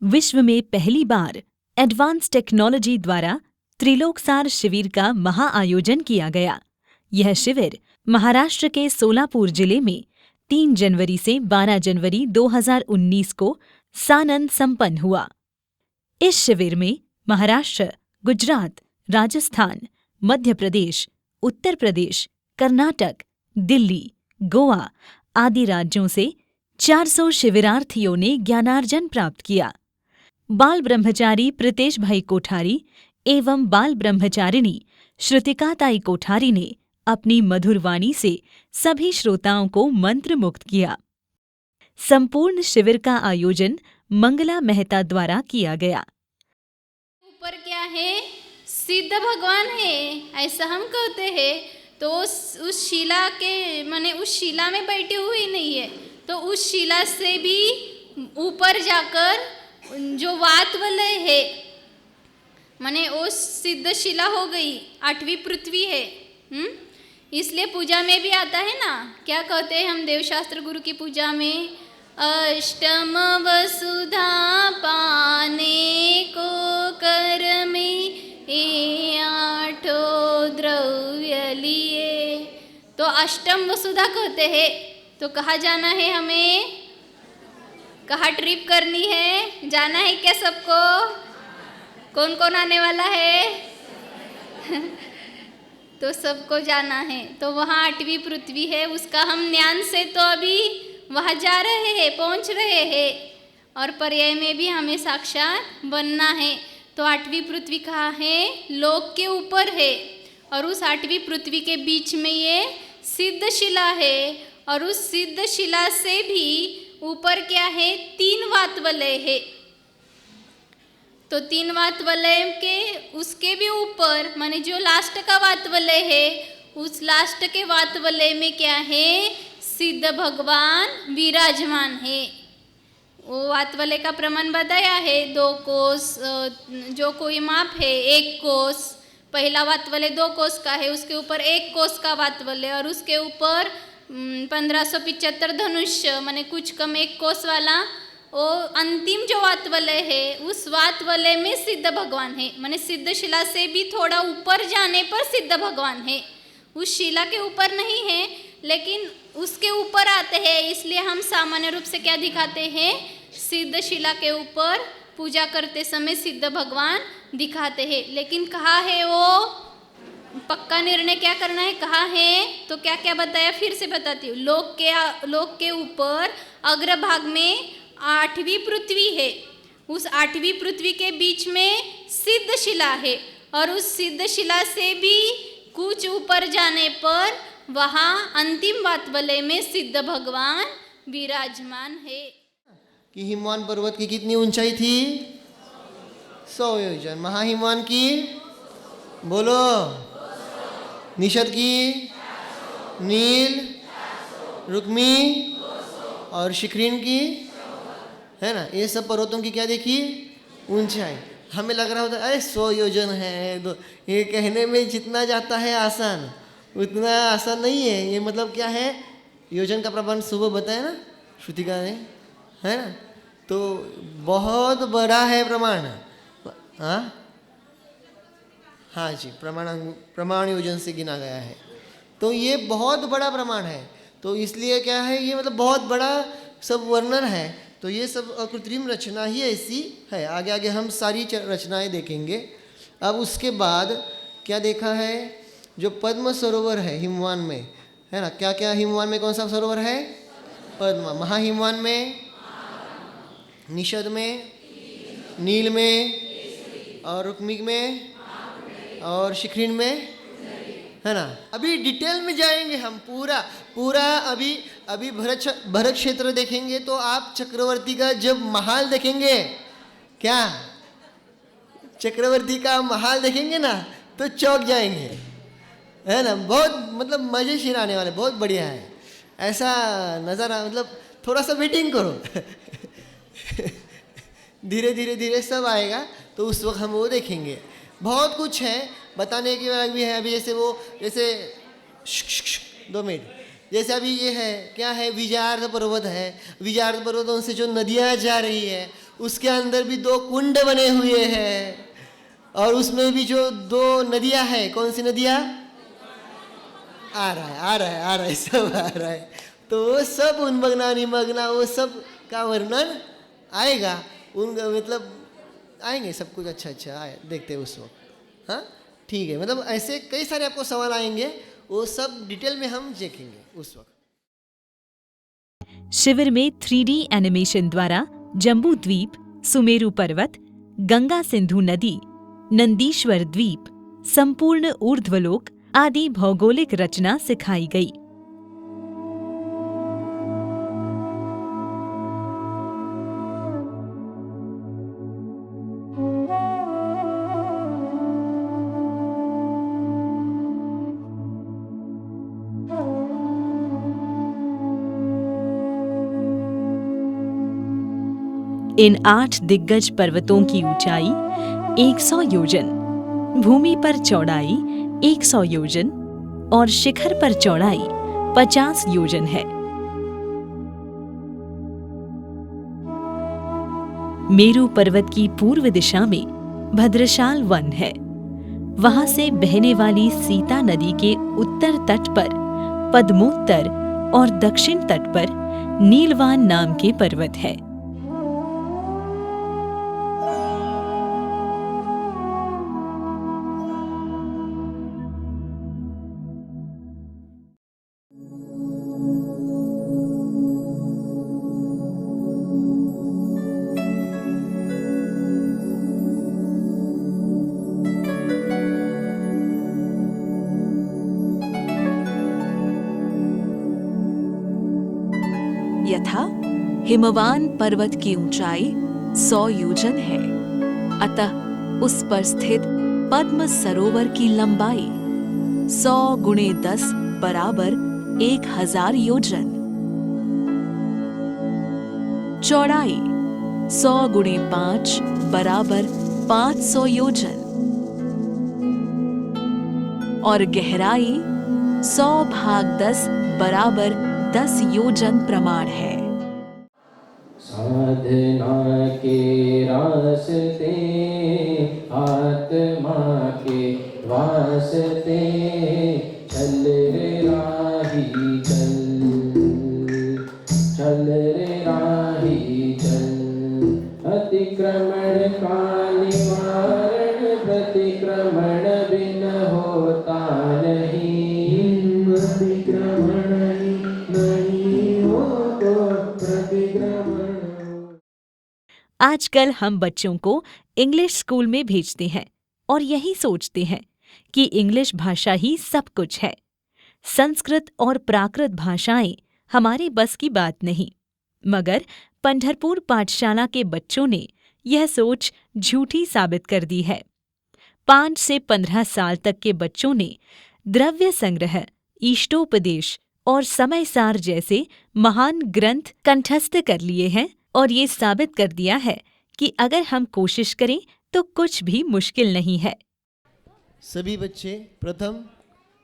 विश्व में पहली बार एडवांस टेक्नोलॉजी द्वारा त्रिलोकसार शिविर का महाआयोजन किया गया। यह शिविर महाराष्ट्र के सोलापुर जिले में 3 जनवरी से 12 जनवरी 2019 को सानंद संपन्न हुआ। इस शिविर में महाराष्ट्र, गुजरात, राजस्थान, मध्य प्रदेश, उत्तर प्रदेश, कर्नाटक, दिल्ली, गोवा आदि राज्यों से 400 शिविरार्थियों ने ज्ञानार्जन प्राप्त किया। बाल ब्रह्मचारी प्रीतेश भाई कोठारी एवं बाल ब्रह्मचारिणी श्रुतिकाताई कोठारी ने अपनी मधुर वाणी से सभी श्रोताओं को मंत्र मुक्त किया। संपूर्ण शिविर का आयोजन मंगला मेहता द्वारा किया गया। ऊपर क्या है? सिद्ध भगवान है, ऐसा हम कहते हैं। तो उस शिला के माने उस शिला में बैठे हुए नहीं है, तो उस शिला से भी ऊपर जाकर जो वातवलय है माने वो सिद्ध शिला हो गई, 8वीं पृथ्वी है। इसलिए पूजा में भी आता है ना, क्या कहते हैं हम देवशास्त्र गुरु की पूजा में? अष्टम वसुधा पाने को कर में ए 8 द्रव्य लिए। तो अष्टम वसुधा कहते हैं। तो कहाँ जाना है हमें? कहाँ ट्रिप करनी है? जाना है क्या सबको? कौन कौन आने वाला है? तो सबको जाना है। तो वहाँ 8वीं पृथ्वी है, उसका हम ज्ञान से तो अभी वहाँ जा रहे हैं, पहुँच रहे हैं, और पर्याय में भी हमें साक्षात बनना है। तो 8वीं पृथ्वी कहाँ है? लोक के ऊपर है, और उस 8वीं पृथ्वी के बीच में ये सिद्ध शिला है, और उस सिद्ध शिला से भी ऊपर क्या है? 3 वातवलय है। तो 3 वातवलय के उसके भी ऊपर माने जो लास्ट का वातवलय है, उस लास्ट के वातवलय में क्या है? सिद्ध भगवान विराजमान है। वो वातवलय का प्रमाण बताया है, 2 कोस जो कोई माप है, 1 कोस। पहला वातवलय 2 कोस का है, उसके ऊपर 1 कोस का वातवलय, और उसके ऊपर 1575 धनुष्य माने कुछ कम 1 कोस वाला वो अंतिम जो वातवलय है, उस वातवलय में सिद्ध भगवान है। माने सिद्ध शिला से भी थोड़ा ऊपर जाने पर सिद्ध भगवान है। उस शिला के ऊपर नहीं है, लेकिन उसके ऊपर आते हैं, इसलिए हम सामान्य रूप से क्या दिखाते हैं? सिद्ध शिला के ऊपर पूजा करते समय सिद्ध भगवान दिखाते हैं। लेकिन कहाँ है वो? पक्का निर्णय क्या करना है, कहाँ है? तो क्या क्या बताया, फिर से बताती हूँ। लोक के ऊपर अग्रभाग में 8वीं पृथ्वी है। उस 8वीं पृथ्वी के बीच में सिद्ध शिला है, और उस सिद्ध शिला से भी कुछ ऊपर जाने पर वहाँ अंतिम वातवलय में सिद्ध भगवान विराजमान है। कि हिमवान पर्वत की कितनी ऊंचाई थी? 100 योजन। महाहिमवान की बोलो, निषद की, नील, रुक्मी और शिखरीन की, है ना? ये सब पर्वतों की क्या देखी? ऊंचाई। हमें लग रहा होता है अरे 100 योजन है, तो ये कहने में जितना जाता है आसान, उतना आसान नहीं है। ये मतलब क्या है? योजन का प्रमाण सुबह बताया ना श्रुतिका ने, है ना? तो बहुत बड़ा है प्रमाण। हाँ जी, प्रमाण योजन से गिना गया है। तो ये बहुत बड़ा प्रमाण है। तो इसलिए क्या है, ये मतलब बहुत बड़ा सब वर्णन है। तो ये सब अकृत्रिम रचना ही ऐसी है। आगे आगे हम सारी रचनाएं देखेंगे। अब उसके बाद क्या देखा है? जो पद्म सरोवर है हिमवान में, है ना? क्या क्या हिमवान में कौन सा सरोवर है? पद्म। महाहिमवान में, निषद में, नील में, और रुक्मी में, और शिखरीन में, है ना? अभी डिटेल में जाएंगे हम पूरा अभी भरत क्षेत्र देखेंगे, तो आप चक्रवर्ती का जब महाल देखेंगे, क्या चक्रवर्ती का महाल देखेंगे ना, तो चौंक जाएंगे, है ना? बहुत मतलब मजेशीर आने वाले, बहुत बढ़िया है। ऐसा नज़ारा, मतलब थोड़ा सा वेटिंग करो धीरे धीरे सब आएगा, तो उस वक्त हम वो देखेंगे। बहुत कुछ है बताने के बाद भी है। अभी जैसे 2 मिनट, जैसे अभी ये है, क्या है? विजार्ध पर्वत है। विजार्ध पर्वतों से जो नदियाँ जा रही है, उसके अंदर भी 2 कुंड बने हुए हैं, और उसमें भी जो 2 नदियां हैं, कौन सी नदियां? आ रहा है सब आ रहा है। तो वो सब उन्मग्ना निमग्ना वो सब का वर्णन आएगा, उन मतलब आएंगे सब कुछ। अच्छा आए, देखते हैं उस वक्त। हाँ ठीक है, मतलब ऐसे कई सारे आपको सवाल आएंगे, वो सब डिटेल में हम देखेंगे उस वक्त। शिविर में 3D एनिमेशन द्वारा जम्बू द्वीप, सुमेरु पर्वत, गंगा सिंधु नदी, नंदीश्वर द्वीप, संपूर्ण ऊर्ध्वलोक आदि भौगोलिक रचना सिखाई गई। इन 8 दिग्गज पर्वतों की ऊंचाई 100 योजन, भूमि पर चौड़ाई 100 योजन और शिखर पर चौड़ाई 50 योजन है। मेरु पर्वत की पूर्व दिशा में भद्रशाल वन है। वहां से बहने वाली सीता नदी के उत्तर तट पर पद्मोत्तर और दक्षिण तट पर नीलवान नाम के पर्वत है। यथा हिमवान पर्वत की ऊंचाई 100 योजन है, अतः उस पर स्थित पद्म सरोवर की लंबाई 100 गुणे 10 बराबर 1000 योजन, चौड़ाई 100 गुणे 5 बराबर 500 योजन और गहराई 100 भाग 10 बराबर 10 योजन प्रमाण है। साधना के रास्ते आत्मा के वास्ते चल रे राही चल, चल रे राही चल। अतिक्रमण का निवारण प्रतिक्रमण बिन होता नहीं, अतिक्रमण नहीं हो तो प्रतिक्रमण। आजकल हम बच्चों को इंग्लिश स्कूल में भेजते हैं और यही सोचते हैं कि इंग्लिश भाषा ही सब कुछ है। संस्कृत और प्राकृत भाषाएं हमारे बस की बात नहीं, मगर पंढरपुर पाठशाला के बच्चों ने यह सोच झूठी साबित कर दी है। 5 से 15 साल तक के बच्चों ने द्रव्य संग्रह, ईष्टोपदेश और समय सार जैसे महान ग्रंथ कंठस्थ कर लिए हैं और ये साबित कर दिया है कि अगर हम कोशिश करें तो कुछ भी मुश्किल नहीं है। सभी बच्चे प्रथम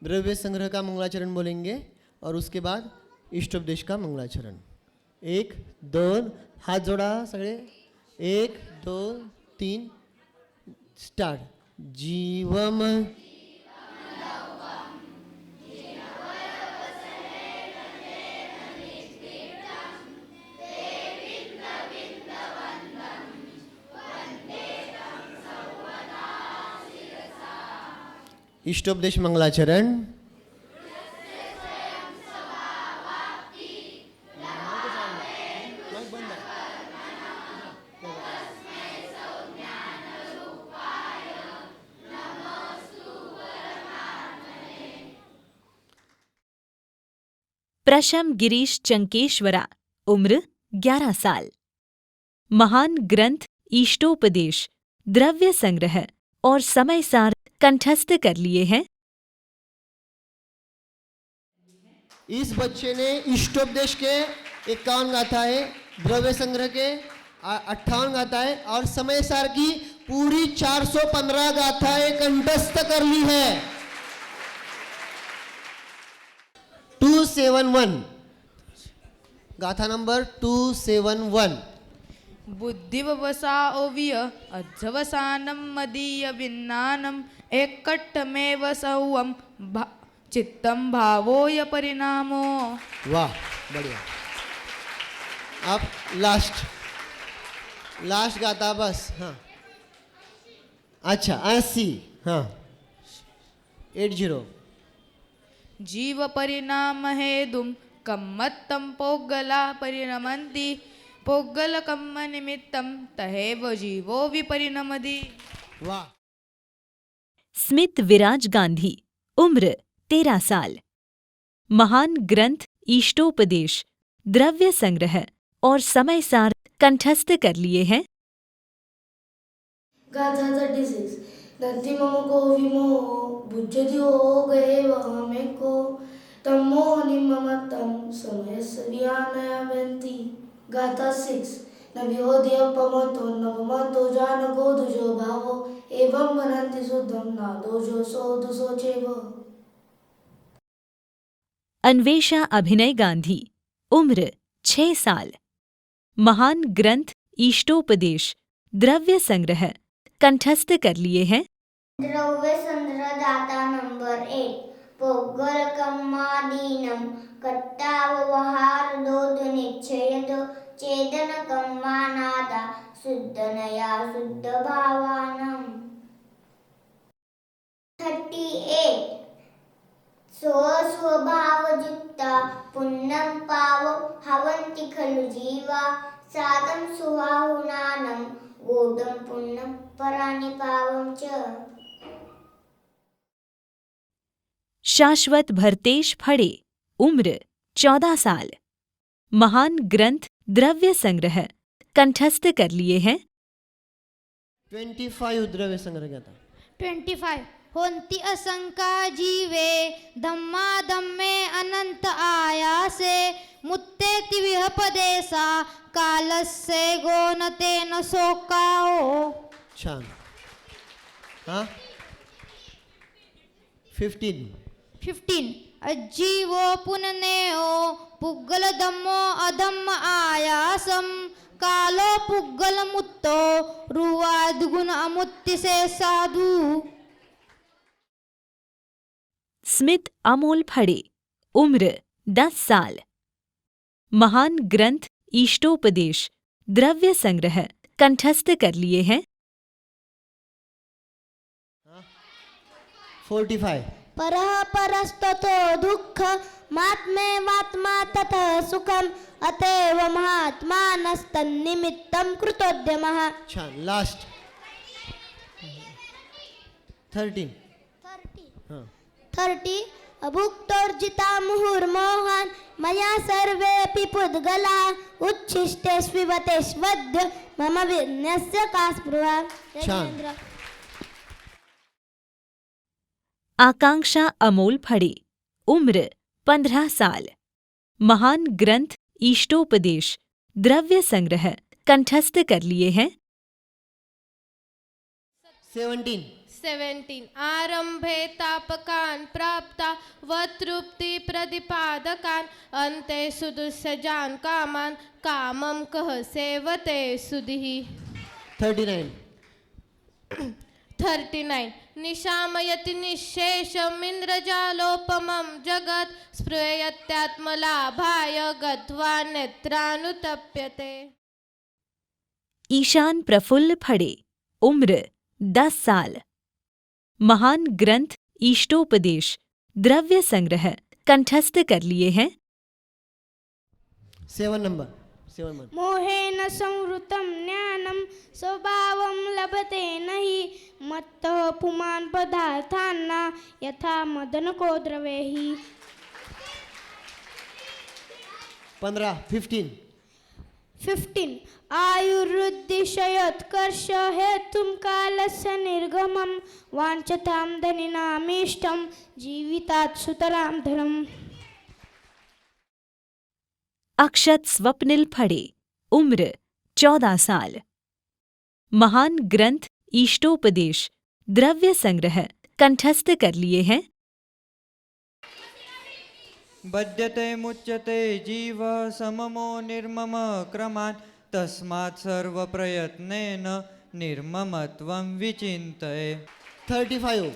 द्रव्य संग्रह का मंगलाचरण बोलेंगे और उसके बाद इष्टोपदेश का मंगलाचरण। 1 2 हाथ जोड़ा सगळे, 1 2 3 स्टार्ट। जीवम इष्टोपदेश मंगलाचरण। प्रशम गिरीश चंकेश्वरा, उम्र 11 साल। महान ग्रंथ ईष्टोपदेश, द्रव्य संग्रह और समय सार कंठस्थ कर लिए हैं। इस बच्चे ने इष्टोपदेश के 51 गाथाएं, द्रव्य संग्रह के 58 गाथाएं और समय सार की पूरी 415 गाथाएं कंठस्थ कर ली है। 271 गाथा नंबर 271। बुद्धिवसा ओव्य अध्वसानं मदीय विन्नानं एकट्ठमेव सौवं चित्तं भावोय परिणामो। वाह, बढ़िया। अब लास्ट गाता बस। हाँ, अच्छा 80। हाँ, 80। जीव परिणाम हेतुं कम्मत्तं पोग्गला परिणमन्ति पोग्गलकम्म निमित्तं तहेव जीवो विपरिणमति। वाह। स्मित विराज गांधी, उम्र 13 साल। महान ग्रंथ ईष्टोपदेश, द्रव्य संग्रह और समय सार कंठस्थ कर लिए हैं। गाथा 36। दत्ति मम को विमोहो बुद्धि हो गए वह में को तमो निममतम समयस्य विहानया व्यंति। गाथा 6। न विहोदय पमतो नवमतो जानको दुजो भावो एवं वनन्ति शुद्धम न दोजो सो दुसो चेव। अन्वेषा अभिनय गांधी, उम्र 6 साल। महान ग्रंथ ईष्टोपदेश, द्रव्य संग्रह कंठस्थ कर लिए हैं। द्रव्य संग्रह दाता नंबर 8 पोग्गलकम्मादीनं कट्टावहार दोद निश्चयत चेदन कम्मानादा शुद्धनया शुद्ध भावानम्। 38 स्वभावयुक्ता पुण्यं पाव हवन्ति खलु जीवा सादं सुहाहुनानं गोदं पुण्यं परानि पावं च। शाश्वत भरतेश फड़े, उम्र 14 साल। महान ग्रंथ द्रव्य संग्रह कंठस्थ कर लिए हैं। 25 द्रव्य संग्रह गाता। 25 होन्ति असंका जीवे धम्मा धम्मे अनंत आयासे मुत्तेति विहपदेसा कालस्य गोनते न शोकाओ। छान। हाँ, 15 अजीवो पुननेओ पुग्गल धम्मो अधम्म आयासम कालो पुग्गल मुत्तो रुवाद्गुण अमुत्ति से साधु। स्मित अमोल फड़े, उम्र 10 साल। महान ग्रंथ ईष्टोपदेश, द्रव्य संग्रह कंठस्थ कर लिए हैं। 45 परः परस्ततो दुःख मात्मे वात्मा ततः सुखम अतएव महात्मानस्तन्निमित्तं कृतोद्यमः। छान। लास्ट 13। 30 अभुक्तोर्जिता मुहुर्मोहान् मया सर्वेऽपि पुद्गला उच्छिष्टे स्विवतेष्वद्य मम विन्यस्य का स्पृहा। छान। आकांक्षा अमोल फड़े, उम्र 15 साल। महान ग्रंथ ईष्टोपदेश, द्रव्य संग्रह कंठस्थ कर लिए हैं। 17 आरंभे तापकान् प्राप्ता वतृप्ति प्रतिपादकान् अन्ते सुदुस्सजान् कामान् कामं कः सेवते सुधिः। 39 निशामयति निःशेषमिन्द्रजालोपमं जगत् स्पृहयत्यात्मलाभाय गत्वा नेत्रानुतप्यते। ईशान प्रफुल्ल फड़े, उम्र 10 साल। महान ग्रंथ ईष्टोपदेश, द्रव्य संग्रह कंठस्थ कर लिए हैं। 7 मोहेन संवृतं ज्ञानं स्वभावं लभते नहि मत्तः पुमान् पदार्थान्ना यथा मदनको द्रवैः। 15 आयुर्वृद्धिशयोत्कर्ष हेतुं कालस्य निर्गमं वाञ्छतां धनिनामीष्टं जीवितात् सुतरां धनम्। अक्षत स्वप्निल फड़े, उम्र 14 साल। महान ग्रंथ ईष्टोपदेश, द्रव्य संग्रह कंठस्थ कर लिए हैं। बध्यते मुच्यते जीव सममो निर्मम क्रमान् तस्मात् सर्वप्रयत्नेन निर्ममत्वं विचिन्तये। 35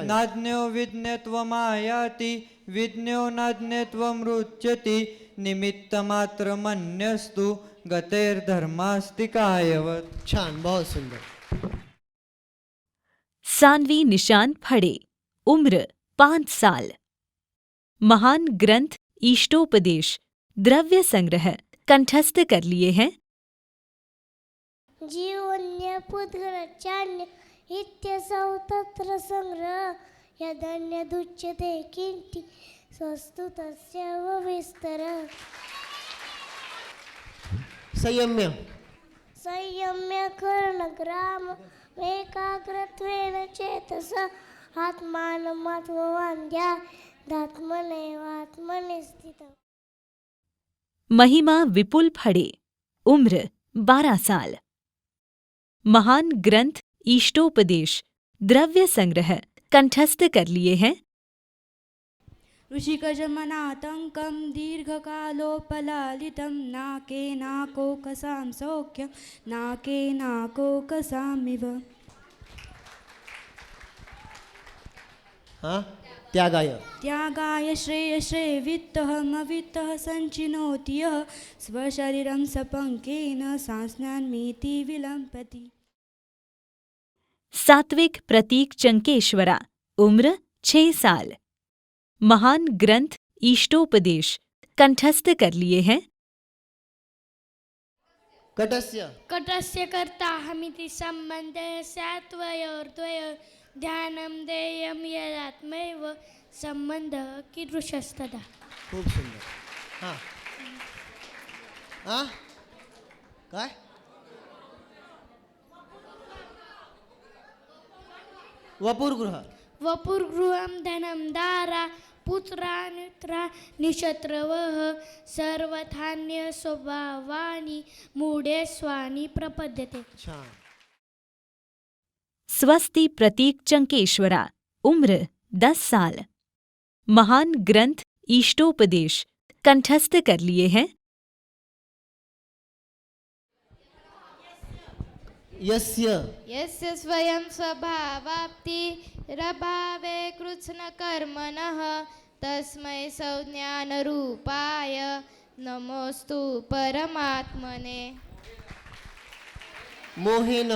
नाज्ञो विज्ञत्वमायाति विज्ञो नाज्ञत्वमृच्छति निमित्तमात्रमन्यस्तु गतेर्धर्मास्ति कायवत्। छान, बहुत सुंदर। सानवी निशान फड़े, उम्र 5 साल। महान ग्रंथ ईष्टोपदेश द्रव्य संग्रह कंठस्थ कर लिए हैं। जीवन्य पुद्गलचान्य इत्यसौ तत्र संग्रह यदन्य दुच्यते किंति स्वस्तु तस्य विस्तर। संयम्य करणग्राम एकाग्रत्वेन चेतसा आत्मानमात्मवान्ध्यात्मनेवात्मनि स्थितम्। महिमा विपुल फड़े, उम्र 12 साल। महान ग्रंथ ईष्टोपदेश द्रव्य संग्रह कंठस्थ कर लिए हैं। ऋषिकजमनातङ्कं दीर्घकालोपलालितं नाके नाकोकसां सौख्यं नाके नाकोकसामिव। हाँ, त्यागाय श्रेयश्रेवित्तमवित्तः सञ्चिनोति यः स्वशरीरं सपङ्केन सांस्नान्मीति विलम्पति। सात्विक प्रतीक चंकेश्वरा, उम्र 6 साल। महान ग्रंथ ईष्टोपदेश कंठस्थ कर लिए हैं। कटस्य कर्ताहमिति सम्बन्धः स्यात्वयोर्द्वय ध्यानं देयं यदात्मैव सम्बन्धः कीदृशस्तदा। खूप सुंदर। हाँ, काय वपुर्गृहं धनं दारा पुत्रानुत्रा निशत्रवः सर्वथान्य स्वभावानि मूढे स्वानि प्रपद्यते। स्वस्ति प्रतीक चंकेश्वरा, उम्र 10 साल। महान ग्रंथ ईष्टोपदेश कंठस्थ कर लिए हैं। यस्य स्वयं स्वभावाप्तिरभावे कृत्स्नकर्मणः तस्मै संज्ञानरूपाय नमोस्तु परमात्मने। मोहेन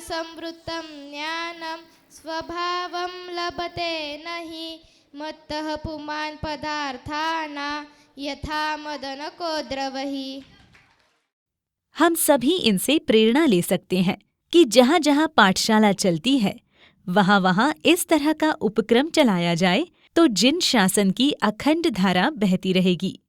संवृत्तं ज्ञानं स्वभावं लभते नहि मत्तः पुमान् पदार्थानां यथा मदनको द्रवहि। हम सभी इनसे प्रेरणा ले सकते हैं कि जहाँ जहाँ पाठशाला चलती है वहाँ वहाँ इस तरह का उपक्रम चलाया जाए तो जिन शासन की अखंड धारा बहती रहेगी।